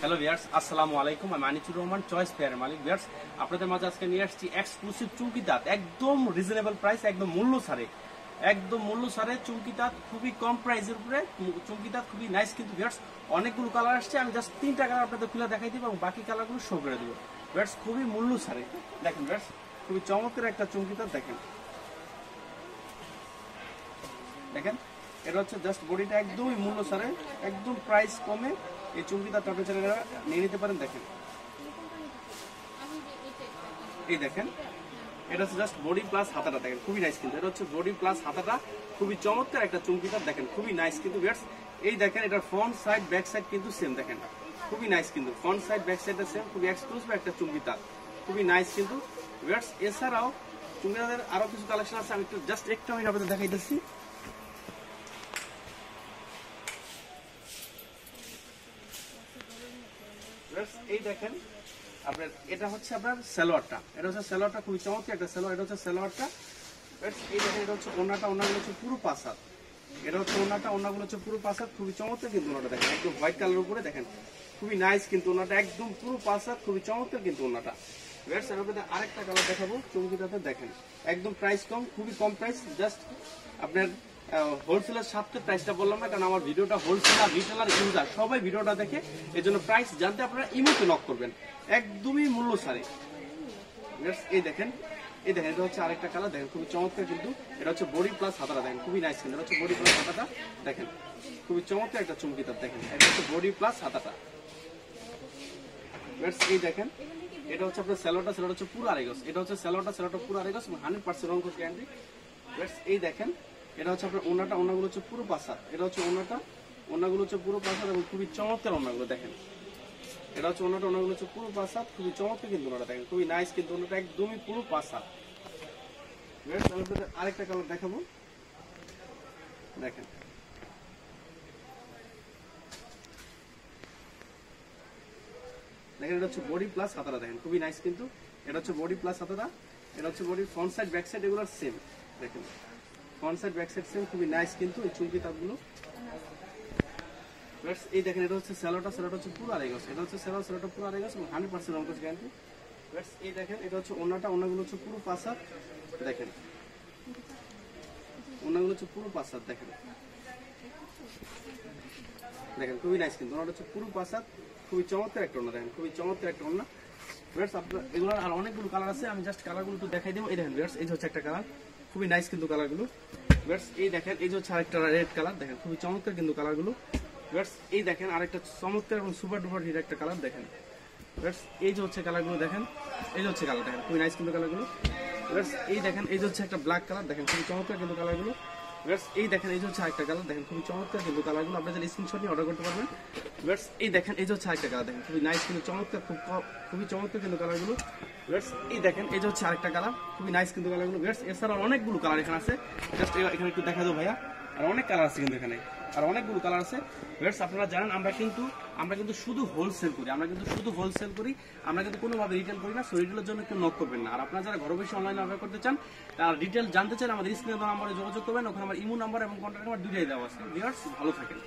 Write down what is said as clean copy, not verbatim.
Hello viewers, আসসালামু আলাইকুম। আমি আনিসুর রহমান, চয়েস ফেয়ার মালিক। ভিউয়ার্স, আপনাদের মাঝে আজকে নিয়ে আসছি এক্সক্লুসিভ চুমকি দাঁত, একদম রিজনেবল প্রাইস, একদম মূল্য ছাড়ে চুমকি দাঁত, খুবই কম প্রাইসের উপরে চুমকি দাঁত, খুবই নাইস। কিন্তু ভিউয়ার্স, অনেকগুলো কালার আসছে, আমি জাস্ট 3টা কালার আপনাদের খুলে দেখাই দিব এবং বাকি কালারগুলো শো করে দেবো। ভিউয়ার্স, খুবই মূল্য ছাড়ে দেখেন। ভিউয়ার্স, খুবই চমৎকার একটা চুমকি দাঁত দেখেন। এটা হচ্ছে জাস্ট বডিটা একদমই মূল্য ছাড়ে, একদম প্রাইস কমে এই চুমকি দাঁত আপনি ছেলেরা নিয়ে নিতে পারেন। দেখেন, এই দেখেন, এটা হচ্ছে জাস্ট বডি প্লাস হাতাটা দেখেন, খুবই নাইস। কিন্তু এটা হচ্ছে বডি প্লাস হাতাটা, খুবই চমৎকার একটা চুমকি দাঁত দেখেন, খুবই নাইস। কিন্তু ভিউয়ার্স, এই দেখেন, এটার ফ্রন্ট সাইড ব্যাক সাইড কিন্তু সেম দেখেন, খুবই নাইস। কিন্তু ফ্রন্ট সাইড ব্যাক সাইডটা সেম, খুবই এক্সক্লুসিভ একটা চুমকি দাঁত, খুবই নাইস। কিন্তু ভিউয়ার্স, এছাড়াও চুমকি দাঁতের আরো কিছু কালেকশন আছে, আমি জাস্ট একটা আমি আপনাদের দেখাই দিচ্ছি। এই দেখেন আপনার, এটা হচ্ছে আপনার সালোয়ারটা, এটা হচ্ছে সালোয়ারটা, খুবই চমৎকার একটা সালোয়ার। এটা হচ্ছে সালোয়ারটা। এই দেখেন, এটা হচ্ছে ওড়নাটা, ওড়নাগুলো হচ্ছে পুরো পাঁচ হাত। এটা হচ্ছে ওড়নাটা, ওড়নাগুলো হচ্ছে পুরো পাঁচ হাত, খুবই চমৎকার। কিন্তু ওড়নাটা দেখেন একদম হোয়াইট কালার উপরে দেখেন, খুবই নাইস। কিন্তু ওড়নাটা একদম পুরো পাঁচ হাত, খুবই চমৎকার কিন্তু ওড়নাটা। আরেকটা কালার দেখাবো চুমকিটাতে দেখেন, একদম প্রাইস কম, খুবই কম প্রাইস। জাস্ট আপনার হোলসেলার সাথে প্রাইসটা বললাম না, কারণ আমার ভিডিওটা হোলসেলার, রিটেলার, ইউজার সবাই ভিডিওটা দেখে, এই জন্য প্রাইস জানতে আপনারা ইমোতে নক করবেন, একদমই মূল্য ছাড়ে। এই দেখেন, এটা হচ্ছে আরেকটা কালার দেখেন, খুবই চমৎকার। কিন্তু এটা হচ্ছে বডি প্লাস হাতাটা দেখেন, খুবই নাইস। কিন্তু এটা হচ্ছে বডি প্লাস হাতাটা দেখেন, খুবই চমৎকার একটা চুমকি দাঁত দেখেন। এটা হচ্ছে বডি প্লাস হাতাটা। এই দেখেন, এটা হচ্ছে আপনার স্যালোটা, স্যালোটা হচ্ছে পুরো আড়াই গজ। এটা হচ্ছে স্যালোটা, স্যালোটা পুরো আড়াই গজ, 100% রং কোর্স গ্যারান্টি। এই দেখেন, এটা হচ্ছে আপনার ওড়নাটা, ওড়নাগুলো হচ্ছে পুরো পাঁচ হাত। এটা হচ্ছে ওড়নাটা, ওড়নাগুলো হচ্ছে পুরো পাঁচ হাত এবং খুবই চমৎকার ওড়নাগুলো দেখেন। এটা হচ্ছে ওড়নাটা, ওড়নাগুলো হচ্ছে পুরো পাঁচ হাত, খুবই চমৎকার কিন্তু ওড়নাটা দেখেন, খুবই নাইস। কিন্তু ওড়নাটা একদমই পুরো পাঁচ হাত। আরেকটা কালার দেখাবো দেখেন, এটা হচ্ছে বডি প্লাস হাতাটা দেখেন, খুবই নাইস। কিন্তু এটা হচ্ছে বডি প্লাস হাতাটা, এটা হচ্ছে body front side back side এগুলো সেম দেখেন, front side back side same, খুবই নাইস। কিন্তু এই চুমকি তাপগুলো এই দেখেন, এটা হচ্ছে স্যালোটা, স্যালোটা হচ্ছে পুরো আড়াই গজ। এটা হচ্ছে স্যালোটা, স্যালোটা পুরো আড়াই গজ এবং 100% রং কোর্স গ্যারান্টি। এই দেখেন, এটা হচ্ছে ওড়নাটা, ওড়নাগুলো হচ্ছে পুরো পাঁচ হাত দেখেন, ওড়নাগুলো হচ্ছে পুরো পাঁচ হাত দেখেন, খুবই নাইস। কিন্তু ওড়নাটা হচ্ছে পুরো পাঁচ হাত, খুবই চমৎকার একটা ওড়না দেখেন, খুবই চমৎকার একটা ওড়না। আপনার এগুলোর আর অনেকগুলো কালার আছে, আমি জাস্ট কালারগুলো একটু দেখাই দেবো। এই দেখেন ভিউয়ার্স, এই হচ্ছে একটা কালার, খুবই নাইস কিন্তু কালারগুলো। এই দেখেন, এই হচ্ছে আরেকটা রেড কালার দেখেন, খুবই চমৎকার কিন্তু কালারগুলো। এই দেখেন, আরেকটা চমৎকার এবং সুপার ডুপার হিট একটা কালার দেখেন। এই যে হচ্ছে কালারগুলো দেখেন, এই হচ্ছে কালার দেখেন, খুবই নাইস কিন্তু কালারগুলো। এই দেখেন, এই হচ্ছে একটা ব্ল্যাক কালার দেখেন, খুবই চমৎকার কিন্তু কালারগুলো। এই দেখেন, এই হচ্ছে আরেকটা কালার দেখেন, খুবই চমৎকার কিন্তু কালারগুলো, আপনারা স্ক্রিনশট নিয়ে অর্ডার করতে পারবেন। এই দেখেন, এই হচ্ছে আরেকটা কালার দেখেন, খুবই নাইস কিন্তু চমৎকার, খুবই চমৎকার কিন্তু কালারগুলো। এই দেখেন, এই হচ্ছে আরেকটা কালার, খুবই নাইস কিন্তু কালারগুলো। এছাড়া অনেকগুলো কালার এখানে আছে, জাস্ট এখানে একটু দেখা দেবো ভাইয়া, আর অনেক কালার আছে কিন্তু এখানে, আর অনেকগুলো কালার আছে। আপনারা জানেন আমরা কিন্তু শুধু হোলসেল করি, আমরা কিন্তু কোনোভাবে রিটেল করি না। সো রিটেলের জন্য কেউ নক করবেন না। আর আপনারা যারা ঘরে বসে অনলাইনে অর্ডার করতে চান, তারা রিটেল জানতে চান, আমাদের স্ক্রিনে দেওয়া নম্বরে যোগাযোগ করবেন। ওখানে আমার ইমো নাম্বার এবং কন্ট্যাক্ট নাম্বার দুইটাই দেওয়া আছে। ভিউয়ার্স, ভালো থাকেন।